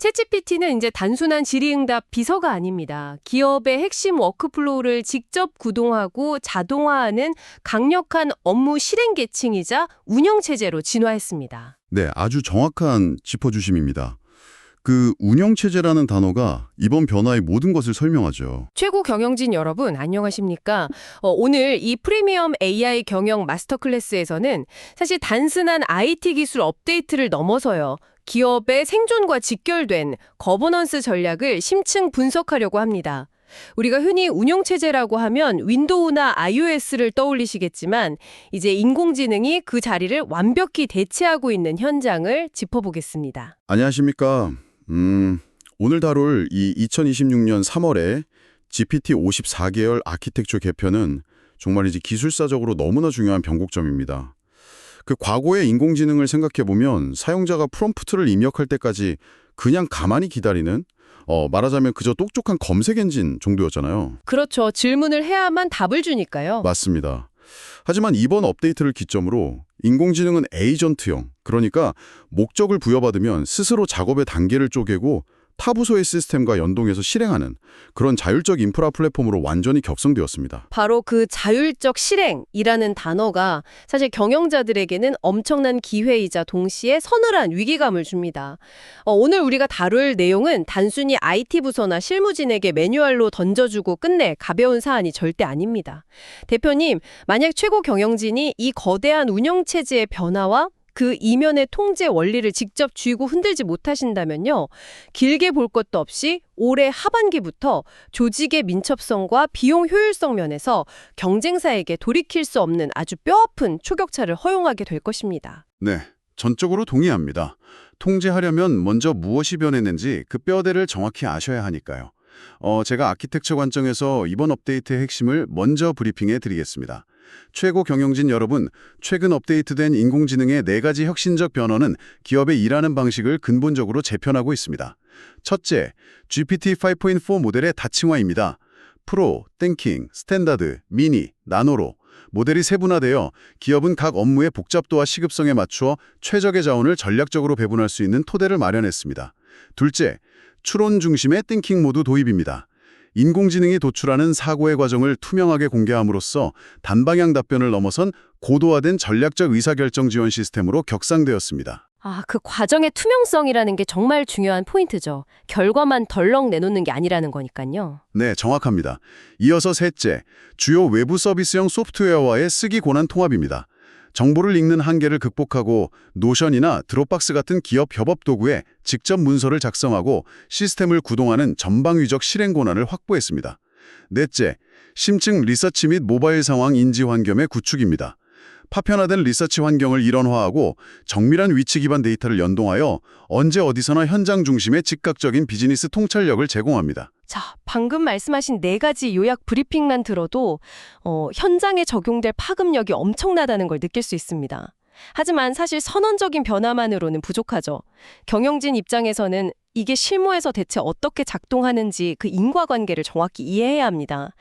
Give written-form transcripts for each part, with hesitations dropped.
챗GPT는 이제 단순한 질의응답 비서가 아닙니다. 기업의 핵심 워크플로우를 직접 구동하고 자동화하는 강력한 업무 실행 계층이자 운영체제로 진화했습니다. 네, 아주 정확한 짚어주심입니다. 그 운영체제라는 단어가 이번 변화의 모든 것을 설명하죠. 최고 경영진 여러분, 안녕하십니까? 오늘 이 프리미엄 AI 경영 마스터 클래스에서는 사실 단순한 IT 기술 업데이트를 넘어서요. 기업의 생존과 직결된 거버넌스 전략을 심층 분석하려고 합니다. 우리가 흔히 운영체제라고 하면 윈도우나 iOS를 떠올리시겠지만 이제 인공지능이 그 자리를 완벽히 대체하고 있는 현장을 짚어보겠습니다. 안녕하십니까. 오늘 다룰 이 2026년 3월에 GPT 54계열 아키텍처 개편은 정말 이제 기술사적으로 너무나 중요한 변곡점입니다. 그 과거의 인공지능을 생각해보면 사용자가 프롬프트를 입력할 때까지 그냥 가만히 기다리는 말하자면 그저 똑똑한 검색 엔진 정도였잖아요. 그렇죠. 질문을 해야만 답을 주니까요. 맞습니다. 하지만 이번 업데이트를 기점으로 인공지능은 에이전트형, 그러니까 목적을 부여받으면 스스로 작업의 단계를 쪼개고 타 부서의 시스템과 연동해서 실행하는 그런 자율적 인프라 플랫폼으로 완전히 격성되었습니다. 바로 그 자율적 실행이라는 단어가 사실 경영자들에게는 엄청난 기회이자 동시에 서늘한 위기감을 줍니다. 오늘 우리가 다룰 내용은 단순히 IT 부서나 실무진에게 매뉴얼로 던져주고 끝내 가벼운 사안이 절대 아닙니다. 대표님, 만약 최고 경영진이 이 거대한 운영체제의 변화와 그 이면의 통제 원리를 직접 쥐고 흔들지 못하신다면요. 길게 볼 것도 없이 올해 하반기부터 조직의 민첩성과 비용 효율성 면에서 경쟁사에게 돌이킬 수 없는 아주 뼈아픈 초격차를 허용하게 될 것입니다. 네, 전적으로 동의합니다. 통제하려면 먼저 무엇이 변했는지 그 뼈대를 정확히 아셔야 하니까요. 제가 아키텍처 관점에서 이번 업데이트의 핵심을 먼저 브리핑해 드리겠습니다. 최고 경영진 여러분, 최근 업데이트된 인공지능의 4가지 혁신적 변화는 기업의 일하는 방식을 근본적으로 재편하고 있습니다. 첫째, GPT 5.4 모델의 다층화입니다. 프로, 띵킹, 스탠다드, 미니, 나노로 모델이 세분화되어 기업은 각 업무의 복잡도와 시급성에 맞추어 최적의 자원을 전략적으로 배분할 수 있는 토대를 마련했습니다. 둘째, 추론 중심의 띵킹 모드 도입입니다. 인공지능이 도출하는 사고의 과정을 투명하게 공개함으로써 단방향 답변을 넘어선 고도화된 전략적 의사결정 지원 시스템으로 격상되었습니다. 그 과정의 투명성이라는 게 정말 중요한 포인트죠. 결과만 덜렁 내놓는 게 아니라는 거니까요. 네, 정확합니다. 이어서 셋째, 주요 외부 서비스형 소프트웨어와의 쓰기 권한 통합입니다. 정보를 읽는 한계를 극복하고 노션이나 드롭박스 같은 기업 협업 도구에 직접 문서를 작성하고 시스템을 구동하는 전방위적 실행 권한을 확보했습니다. 넷째, 심층 리서치 및 모바일 상황 인지 환경의 구축입니다. 파편화된 리서치 환경을 일원화하고 정밀한 위치 기반 데이터를 연동하여 언제 어디서나 현장 중심의 즉각적인 비즈니스 통찰력을 제공합니다. 자, 방금 말씀하신 4가지 요약 브리핑만 들어도 현장에 적용될 파급력이 엄청나다는 걸 느낄 수 있습니다. 하지만 사실 선언적인 변화만으로는 부족하죠. 경영진 입장에서는 이게 실무에서 대체 어떻게 작동하는지 그 인과관계를 정확히 이해해야 합니다.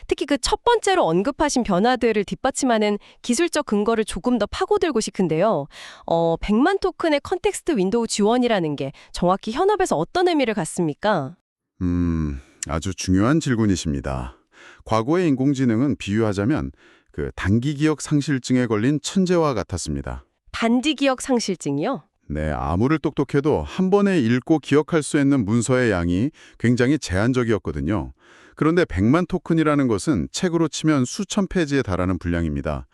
특히 그 첫 번째로 언급하신 변화들을 뒷받침하는 기술적 근거를 조금 더 파고들고 싶은데요. 100만 토큰의 컨텍스트 윈도우 지원이라는 게 정확히 현업에서 어떤 의미를 갖습니까? 아주 중요한 질문이십니다. 과거의 인공지능은 비유하자면 그 단기 기억 상실증에 걸린 천재와 같았습니다. 단기 기억 상실증이요? 네, 아무리 똑똑해도 한 번에 읽고 기억할 수 있는 문서의 양이 굉장히 제한적이었거든요. 그런데 100만 토큰이라는 것은 책으로 치면 수천 페이지에 달하는 분량입니다.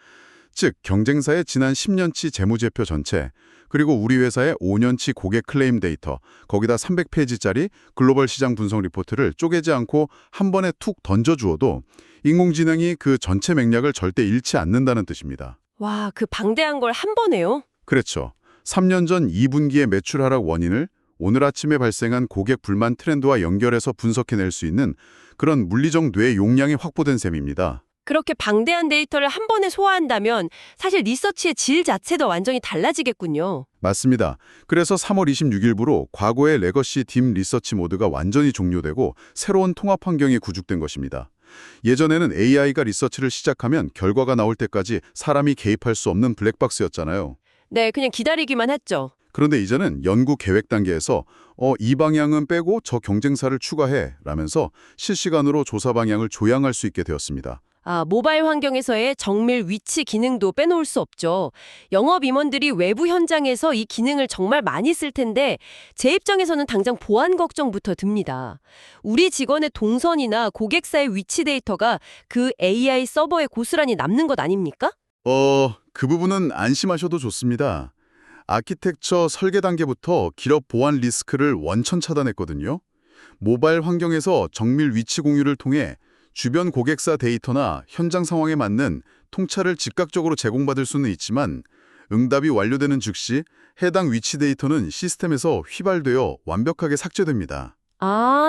즉, 경쟁사의 지난 10년치 재무제표 전체, 그리고 우리 회사의 5년치 고객 클레임 데이터, 거기다 300페이지짜리 글로벌 시장 분석 리포트를 쪼개지 않고 한 번에 툭 던져주어도 인공지능이 그 전체 맥락을 절대 잃지 않는다는 뜻입니다. 와, 그 방대한 걸 한 번에요? 그렇죠. 3년 전 2분기의 매출 하락 원인을 오늘 아침에 발생한 고객 불만 트렌드와 연결해서 분석해낼 수 있는 그런 물리적 뇌 용량이 확보된 셈입니다. 그렇게 방대한 데이터를 한 번에 소화한다면 사실 리서치의 질 자체도 완전히 달라지겠군요. 맞습니다. 그래서 3월 26일부로 과거의 레거시 딥 리서치 모드가 완전히 종료되고 새로운 통합 환경이 구축된 것입니다. 예전에는 AI가 리서치를 시작하면 결과가 나올 때까지 사람이 개입할 수 없는 블랙박스였잖아요. 네, 그냥 기다리기만 했죠. 그런데 이제는 연구 계획 단계에서 이 방향은 빼고 저 경쟁사를 추가해 라면서 실시간으로 조사 방향을 조향할 수 있게 되었습니다. 모바일 환경에서의 정밀 위치 기능도 빼놓을 수 없죠. 영업 임원들이 외부 현장에서 이 기능을 정말 많이 쓸 텐데 제 입장에서는 당장 보안 걱정부터 듭니다. 우리 직원의 동선이나 고객사의 위치 데이터가 그 AI 서버에 고스란히 남는 것 아닙니까? 그 부분은 안심하셔도 좋습니다. 아키텍처 설계 단계부터 기업 보안 리스크를 원천 차단했거든요. 모바일 환경에서 정밀 위치 공유를 통해 주변 고객사 데이터나 현장 상황에 맞는 통찰을 즉각적으로 제공받을 수는 있지만 응답이 완료되는 즉시 해당 위치 데이터는 시스템에서 휘발되어 완벽하게 삭제됩니다.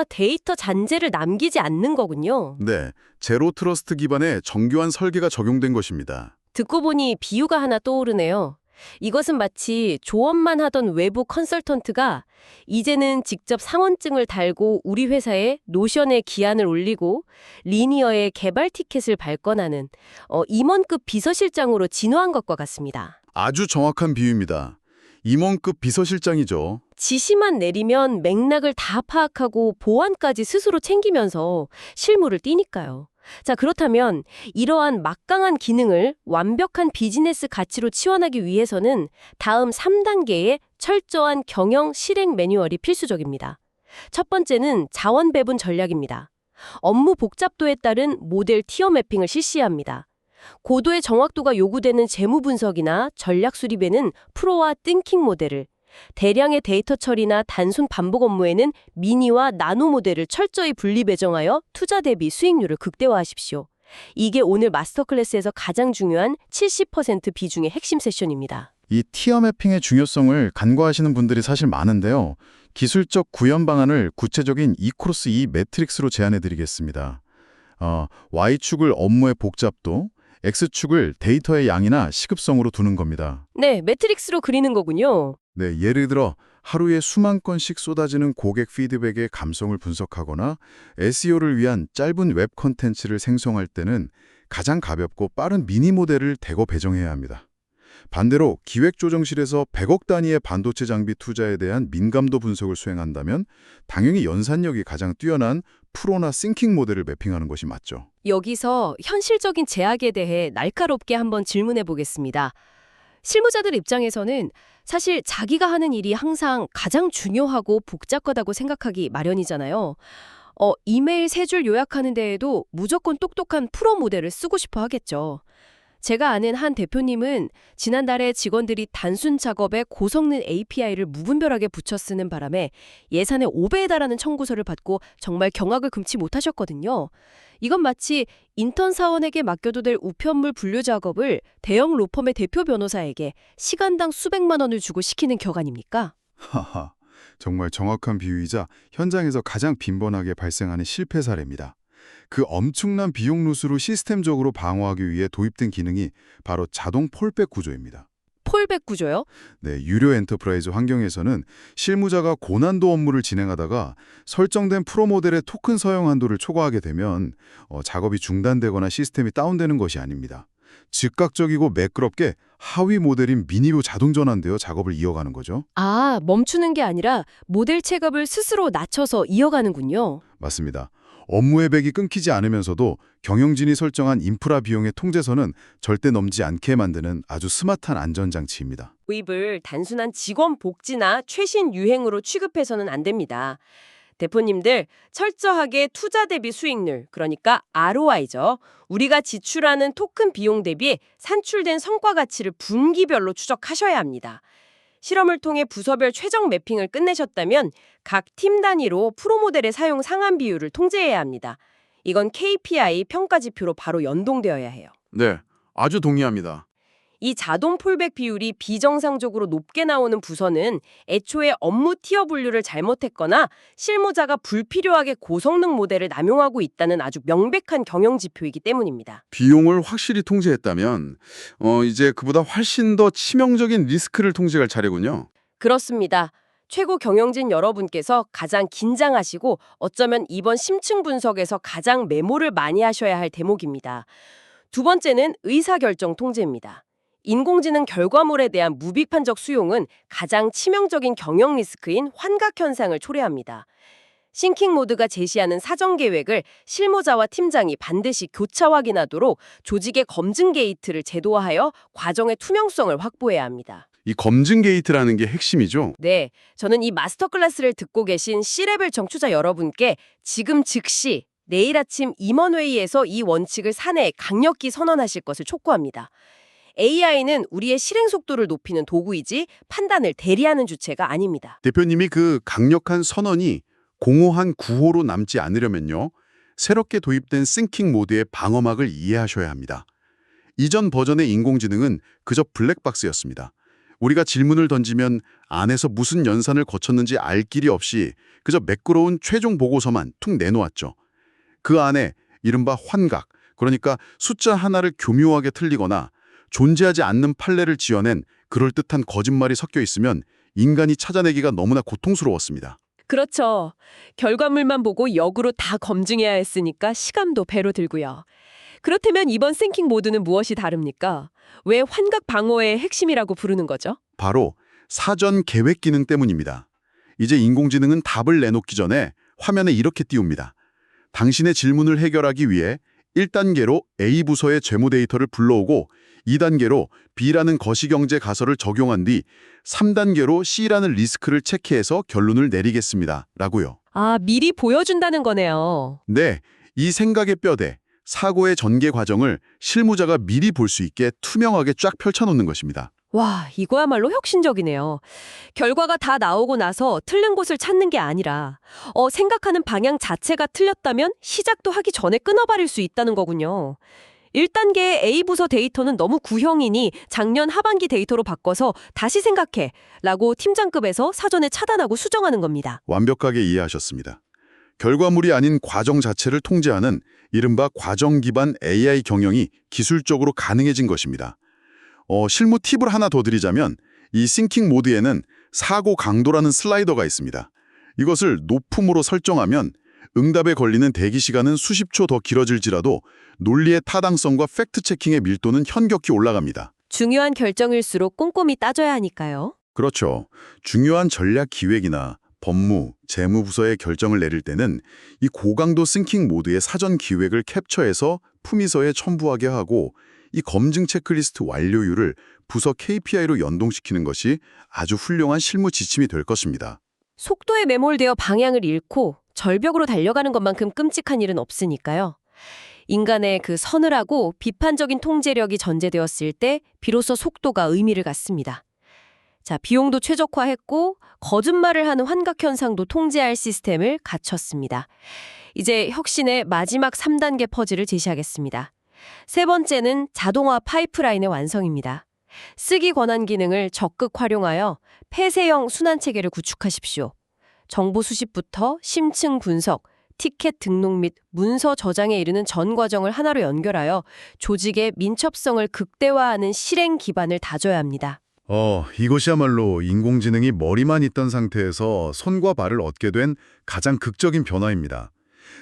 데이터 잔재를 남기지 않는 거군요. 네, 제로 트러스트 기반의 정교한 설계가 적용된 것입니다. 듣고 보니 비유가 하나 떠오르네요. 이것은 마치 조언만 하던 외부 컨설턴트가 이제는 직접 상원증을 달고 우리 회사에 노션에 기한을 올리고 리니어의 개발 티켓을 발권하는 임원급 비서실장으로 진화한 것과 같습니다. 아주 정확한 비유입니다. 임원급 비서실장이죠. 지시만 내리면 맥락을 다 파악하고 보안까지 스스로 챙기면서 실무를 띠니까요. 자, 그렇다면 이러한 막강한 기능을 완벽한 비즈니스 가치로 치환하기 위해서는 다음 3단계의 철저한 경영 실행 매뉴얼이 필수적입니다. 첫 번째는 자원 배분 전략입니다. 업무 복잡도에 따른 모델 티어 매핑을 실시합니다. 고도의 정확도가 요구되는 재무 분석이나 전략 수립에는 프로와 띵킹 모델을, 대량의 데이터 처리나 단순 반복 업무에는 미니와 나노 모델을 철저히 분리 배정하여 투자 대비 수익률을 극대화하십시오. 이게 오늘 마스터 클래스에서 가장 중요한 70% 비중의 핵심 세션입니다. 이 티어 매핑의 중요성을 간과하시는 분들이 사실 많은데요. 기술적 구현 방안을 구체적인 2x2 매트릭스로 제안해 드리겠습니다. Y축을 업무의 복잡도, X축을 데이터의 양이나 시급성으로 두는 겁니다. 네, 매트릭스로 그리는 거군요. 네, 예를 들어 하루에 수만 건씩 쏟아지는 고객 피드백의 감성을 분석하거나 SEO를 위한 짧은 웹 콘텐츠를 생성할 때는 가장 가볍고 빠른 미니 모델을 대거 배정해야 합니다. 반대로 기획조정실에서 100억 단위의 반도체 장비 투자에 대한 민감도 분석을 수행한다면 당연히 연산력이 가장 뛰어난 프로나 싱킹 모델을 매핑하는 것이 맞죠. 여기서 현실적인 제약에 대해 날카롭게 한번 질문해 보겠습니다. 실무자들 입장에서는 사실 자기가 하는 일이 항상 가장 중요하고 복잡하다고 생각하기 마련이잖아요. 이메일 3줄 요약하는 데에도 무조건 똑똑한 프로 모델을 쓰고 싶어 하겠죠. 제가 아는 한 대표님은 지난달에 직원들이 단순 작업에 고성능 API를 무분별하게 붙여 쓰는 바람에 예산의 5배에 달하는 청구서를 받고 정말 경악을 금치 못하셨거든요. 이건 마치 인턴 사원에게 맡겨도 될 우편물 분류 작업을 대형 로펌의 대표 변호사에게 시간당 수백만 원을 주고 시키는 격 아닙니까? 하하, 정말 정확한 비유이자 현장에서 가장 빈번하게 발생하는 실패 사례입니다. 그 엄청난 비용 누수로 시스템적으로 방어하기 위해 도입된 기능이 바로 자동 폴백 구조입니다. 폴백 구조요? 네, 유료 엔터프라이즈 환경에서는 실무자가 고난도 업무를 진행하다가 설정된 프로 모델의 토큰 사용 한도를 초과하게 되면 작업이 중단되거나 시스템이 다운되는 것이 아닙니다. 즉각적이고 매끄럽게 하위 모델인 미니로 자동 전환되어 작업을 이어가는 거죠. 멈추는 게 아니라 모델 체급을 스스로 낮춰서 이어가는군요. 맞습니다. 업무의 백이 끊기지 않으면서도 경영진이 설정한 인프라 비용의 통제선은 절대 넘지 않게 만드는 아주 스마트한 안전장치입니다. 도입을 단순한 직원 복지나 최신 유행으로 취급해서는 안 됩니다. 대표님들 철저하게 투자 대비 수익률, 그러니까 ROI죠. 우리가 지출하는 토큰 비용 대비 산출된 성과 가치를 분기별로 추적하셔야 합니다. 실험을 통해 부서별 최적 매핑을 끝내셨다면 각 팀 단위로 프로 모델의 사용 상한 비율을 통제해야 합니다. 이건 KPI 평가 지표로 바로 연동되어야 해요. 네, 아주 동의합니다. 이 자동 폴백 비율이 비정상적으로 높게 나오는 부서는 애초에 업무 티어 분류를 잘못했거나 실무자가 불필요하게 고성능 모델을 남용하고 있다는 아주 명백한 경영 지표이기 때문입니다. 비용을 확실히 통제했다면 이제 그보다 훨씬 더 치명적인 리스크를 통제할 차례군요. 그렇습니다. 최고 경영진 여러분께서 가장 긴장하시고 어쩌면 이번 심층 분석에서 가장 메모를 많이 하셔야 할 대목입니다. 두 번째는 의사결정 통제입니다. 인공지능 결과물에 대한 무비판적 수용은 가장 치명적인 경영 리스크인 환각 현상을 초래합니다. 싱킹 모드가 제시하는 사전 계획을 실무자와 팀장이 반드시 교차 확인하도록 조직의 검증 게이트를 제도화하여 과정의 투명성을 확보해야 합니다. 이 검증 게이트라는 게 핵심이죠. 네, 저는 이 마스터 클래스를 듣고 계신 C레벨 정추자 여러분께 지금 즉시 내일 아침 임원회의에서 이 원칙을 사내에 강력히 선언하실 것을 촉구합니다. AI는 우리의 실행 속도를 높이는 도구이지 판단을 대리하는 주체가 아닙니다. 대표님이 그 강력한 선언이 공허한 구호로 남지 않으려면요. 새롭게 도입된 싱킹 모드의 방어막을 이해하셔야 합니다. 이전 버전의 인공지능은 그저 블랙박스였습니다. 우리가 질문을 던지면 안에서 무슨 연산을 거쳤는지 알 길이 없이 그저 매끄러운 최종 보고서만 툭 내놓았죠. 그 안에 이른바 환각, 그러니까 숫자 하나를 교묘하게 틀리거나 존재하지 않는 판례를 지어낸 그럴듯한 거짓말이 섞여 있으면 인간이 찾아내기가 너무나 고통스러웠습니다. 그렇죠. 결과물만 보고 역으로 다 검증해야 했으니까 시간도 배로 들고요. 그렇다면 이번 싱킹 모드는 무엇이 다릅니까? 왜 환각 방어의 핵심이라고 부르는 거죠? 바로 사전 계획 기능 때문입니다. 이제 인공지능은 답을 내놓기 전에 화면에 이렇게 띄웁니다. 당신의 질문을 해결하기 위해 1단계로 A 부서의 재무 데이터를 불러오고 2단계로 B라는 거시경제 가설을 적용한 뒤 3단계로 C라는 리스크를 체크해서 결론을 내리겠습니다. 라고요. 아, 미리 보여준다는 거네요. 네, 이 생각의 뼈대, 사고의 전개 과정을 실무자가 미리 볼 수 있게 투명하게 쫙 펼쳐놓는 것입니다. 와, 이거야말로 혁신적이네요. 결과가 다 나오고 나서 틀린 곳을 찾는 게 아니라 생각하는 방향 자체가 틀렸다면 시작도 하기 전에 끊어버릴 수 있다는 거군요. 1단계의 A부서 데이터는 너무 구형이니 작년 하반기 데이터로 바꿔서 다시 생각해 라고 팀장급에서 사전에 차단하고 수정하는 겁니다. 완벽하게 이해하셨습니다. 결과물이 아닌 과정 자체를 통제하는 이른바 과정 기반 AI 경영이 기술적으로 가능해진 것입니다. 실무 팁을 하나 더 드리자면 이 싱킹 모드에는 사고 강도라는 슬라이더가 있습니다. 이것을 높음으로 설정하면 응답에 걸리는 대기 시간은 수십 초 더 길어질지라도 논리의 타당성과 팩트체킹의 밀도는 현격히 올라갑니다. 중요한 결정일수록 꼼꼼히 따져야 하니까요. 그렇죠. 중요한 전략 기획이나 법무, 재무부서의 결정을 내릴 때는 이 고강도 싱킹 모드의 사전 기획을 캡처해서 품위서에 첨부하게 하고 이 검증 체크리스트 완료율을 부서 KPI로 연동시키는 것이 아주 훌륭한 실무 지침이 될 것입니다. 속도에 매몰되어 방향을 잃고 절벽으로 달려가는 것만큼 끔찍한 일은 없으니까요. 인간의 그 서늘하고 비판적인 통제력이 전제되었을 때 비로소 속도가 의미를 갖습니다. 자, 비용도 최적화했고 거짓말을 하는 환각 현상도 통제할 시스템을 갖췄습니다. 이제 혁신의 마지막 3단계 퍼즐을 제시하겠습니다. 세 번째는 자동화 파이프라인의 완성입니다. 쓰기 권한 기능을 적극 활용하여 폐쇄형 순환 체계를 구축하십시오. 정보 수집부터 심층 분석, 티켓 등록 및 문서 저장에 이르는 전 과정을 하나로 연결하여 조직의 민첩성을 극대화하는 실행 기반을 다져야 합니다. 이것이야말로 인공지능이 머리만 있던 상태에서 손과 발을 얻게 된 가장 극적인 변화입니다.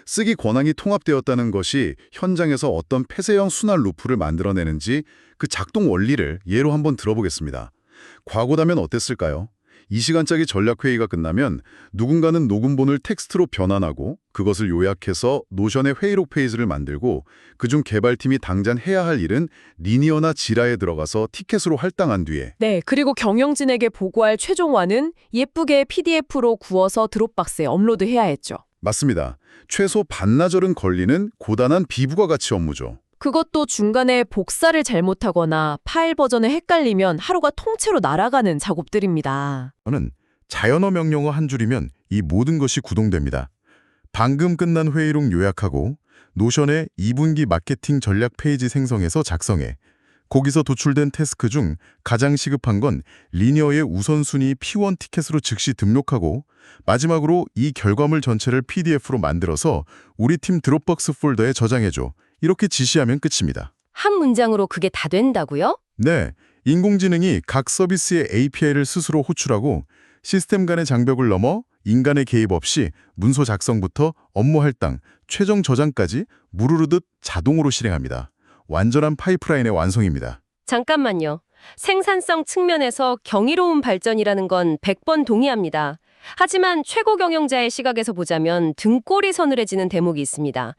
쓰기 권한이 통합되었다는 것이 현장에서 어떤 폐쇄형 순환 루프를 만들어내는지 그 작동 원리를 예로 한번 들어보겠습니다. 과거라면 어땠을까요? 이 시간짜리 전략회의가 끝나면 누군가는 녹음본을 텍스트로 변환하고 그것을 요약해서 노션의 회의록 페이지를 만들고 그중 개발팀이 당장 해야 할 일은 리니어나 지라에 들어가서 티켓으로 할당한 뒤에 네, 그리고 경영진에게 보고할 최종화는 예쁘게 PDF로 구워서 드롭박스에 업로드해야 했죠. 맞습니다. 최소 반나절은 걸리는 고단한 비부가 가치 업무죠. 그것도 중간에 복사를 잘못하거나 파일 버전에 헷갈리면 하루가 통째로 날아가는 작업들입니다. 저는 자연어 명령어 한 줄이면 이 모든 것이 구동됩니다. 방금 끝난 회의록 요약하고 노션의 2분기 마케팅 전략 페이지 생성해서 작성해. 거기서 도출된 태스크 중 가장 시급한 건 리니어의 우선순위 P1 티켓으로 즉시 등록하고 마지막으로 이 결과물 전체를 PDF로 만들어서 우리 팀 드롭박스 폴더에 저장해줘. 이렇게 지시하면 끝입니다. 한 문장으로 그게 다 된다고요? 네, 인공지능이 각 서비스의 API를 스스로 호출하고 시스템 간의 장벽을 넘어 인간의 개입 없이 문서 작성부터 업무 할당, 최종 저장까지 무르르듯 자동으로 실행합니다. 완전한 파이프라인의 완성입니다. 잠깐만요. 생산성 측면에서 경이로운 발전이라는 건 100번 동의합니다. 하지만 최고 경영자의 시각에서 보자면 등골이 서늘해지는 대목이 있습니다.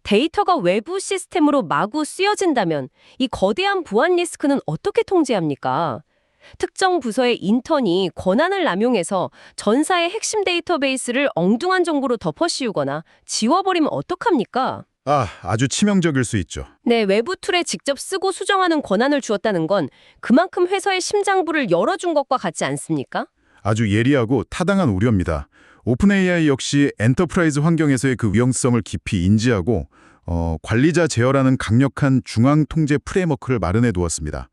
데이터가 외부 시스템으로 마구 쓰여진다면 이 거대한 보안 리스크는 어떻게 통제합니까? 특정 부서의 인턴이 권한을 남용해서 전사의 핵심 데이터베이스를 엉뚱한 정보로 덮어씌우거나 지워버리면 어떡합니까? 아주 치명적일 수 있죠. 네, 외부 툴에 직접 쓰고 수정하는 권한을 주었다는 건 그만큼 회사의 심장부를 열어준 것과 같지 않습니까? 아주 예리하고 타당한 우려입니다. 오픈 AI 역시 엔터프라이즈 환경에서의 그 위험성을 깊이 인지하고 관리자 제어라는 강력한 중앙 통제 프레임워크를 마련해 두었습니다.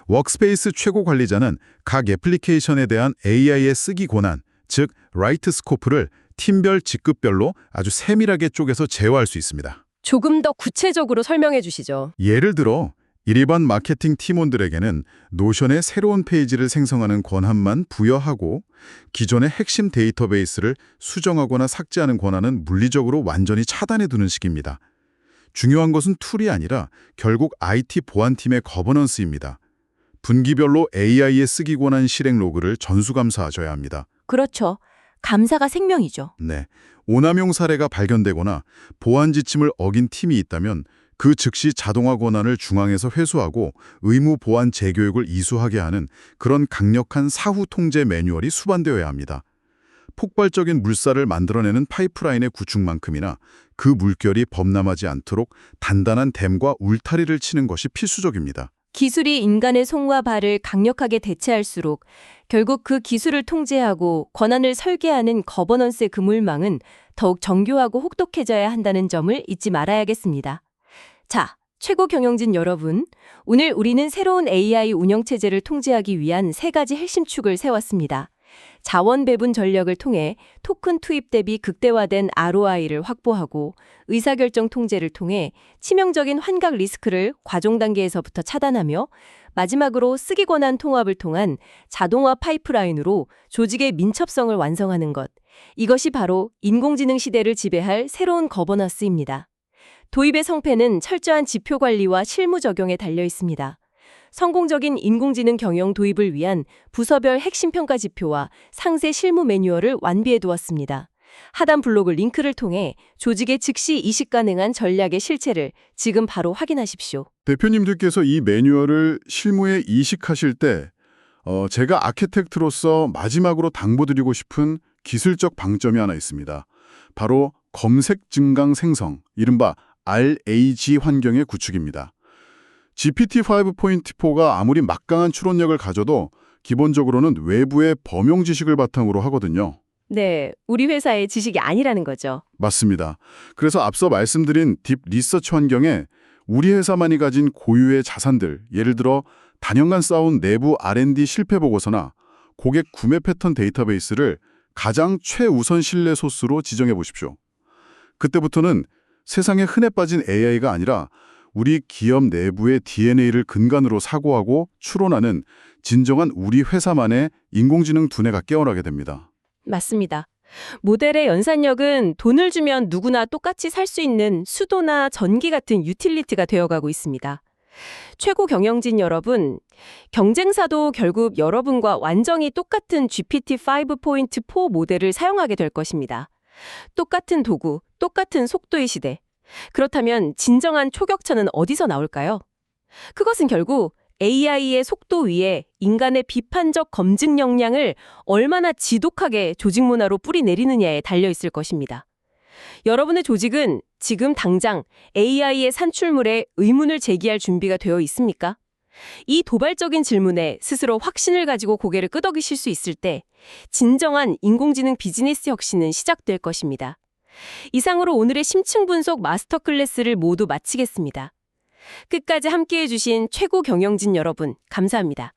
워크스페이스 최고 관리자는 각 애플리케이션에 대한 AI의 쓰기 권한, 즉 라이트 스코프를 팀별 직급별로 아주 세밀하게 쪼개서 제어할 수 있습니다. 조금 더 구체적으로 설명해 주시죠. 예를 들어 일반 마케팅 팀원들에게는 노션의 새로운 페이지를 생성하는 권한만 부여하고 기존의 핵심 데이터베이스를 수정하거나 삭제하는 권한은 물리적으로 완전히 차단해 두는 식입니다. 중요한 것은 툴이 아니라 결국 IT 보안팀의 거버넌스입니다. 분기별로 AI의 쓰기 권한 실행 로그를 전수감사하셔야 합니다. 그렇죠. 감사가 생명이죠. 네, 오남용 사례가 발견되거나 보안 지침을 어긴 팀이 있다면 그 즉시 자동화 권한을 중앙에서 회수하고 의무 보안 재교육을 이수하게 하는 그런 강력한 사후 통제 매뉴얼이 수반되어야 합니다. 폭발적인 물살을 만들어내는 파이프라인의 구축만큼이나 그 물결이 범람하지 않도록 단단한 댐과 울타리를 치는 것이 필수적입니다. 기술이 인간의 손과 발을 강력하게 대체할수록 결국 그 기술을 통제하고 권한을 설계하는 거버넌스의 그물망은 더욱 정교하고 혹독해져야 한다는 점을 잊지 말아야겠습니다. 자, 최고 경영진 여러분, 오늘 우리는 새로운 AI 운영체제를 통제하기 위한 3가지 핵심 축을 세웠습니다. 자원 배분 전략을 통해 토큰 투입 대비 극대화된 ROI를 확보하고 의사결정 통제를 통해 치명적인 환각 리스크를 과종 단계에서부터 차단하며 마지막으로 쓰기 권한 통합을 통한 자동화 파이프라인으로 조직의 민첩성을 완성하는 것. 이것이 바로 인공지능 시대를 지배할 새로운 거버넌스입니다. 도입의 성패는 철저한 지표 관리와 실무 적용에 달려 있습니다. 성공적인 인공지능 경영 도입을 위한 부서별 핵심 평가 지표와 상세 실무 매뉴얼을 완비해 두었습니다. 하단 블로그 링크를 통해 조직의 즉시 이식 가능한 전략의 실체를 지금 바로 확인하십시오. 대표님들께서 이 매뉴얼을 실무에 이식하실 때 제가 아키텍트로서 마지막으로 당부드리고 싶은 기술적 방점이 하나 있습니다. 바로 검색 증강 생성, 이른바 RAG 환경의 구축입니다. GPT-5.4가 아무리 막강한 추론력을 가져도 기본적으로는 외부의 범용 지식을 바탕으로 하거든요. 네, 우리 회사의 지식이 아니라는 거죠. 맞습니다. 그래서 앞서 말씀드린 딥 리서치 환경에 우리 회사만이 가진 고유의 자산들, 예를 들어 단연간 쌓아온 내부 R&D 실패 보고서나 고객 구매 패턴 데이터베이스를 가장 최우선 신뢰 소스로 지정해 보십시오. 그때부터는 세상에 흔해 빠진 AI가 아니라 우리 기업 내부의 DNA를 근간으로 사고하고 추론하는 진정한 우리 회사만의 인공지능 두뇌가 깨어나게 됩니다. 맞습니다. 모델의 연산력은 돈을 주면 누구나 똑같이 살 수 있는 수도나 전기 같은 유틸리티가 되어가고 있습니다. 최고 경영진 여러분, 경쟁사도 결국 여러분과 완전히 똑같은 GPT-5.4 모델을 사용하게 될 것입니다. 똑같은 도구, 똑같은 속도의 시대. 그렇다면 진정한 초격차는 어디서 나올까요? 그것은 결국 AI의 속도 위에 인간의 비판적 검증 역량을 얼마나 지독하게 조직 문화로 뿌리내리느냐에 달려있을 것입니다. 여러분의 조직은 지금 당장 AI의 산출물에 의문을 제기할 준비가 되어 있습니까? 이 도발적인 질문에 스스로 확신을 가지고 고개를 끄덕이실 수 있을 때 진정한 인공지능 비즈니스 혁신은 시작될 것입니다. 이상으로 오늘의 심층 분석 마스터 클래스를 모두 마치겠습니다. 끝까지 함께해 주신 최고 경영진 여러분, 감사합니다.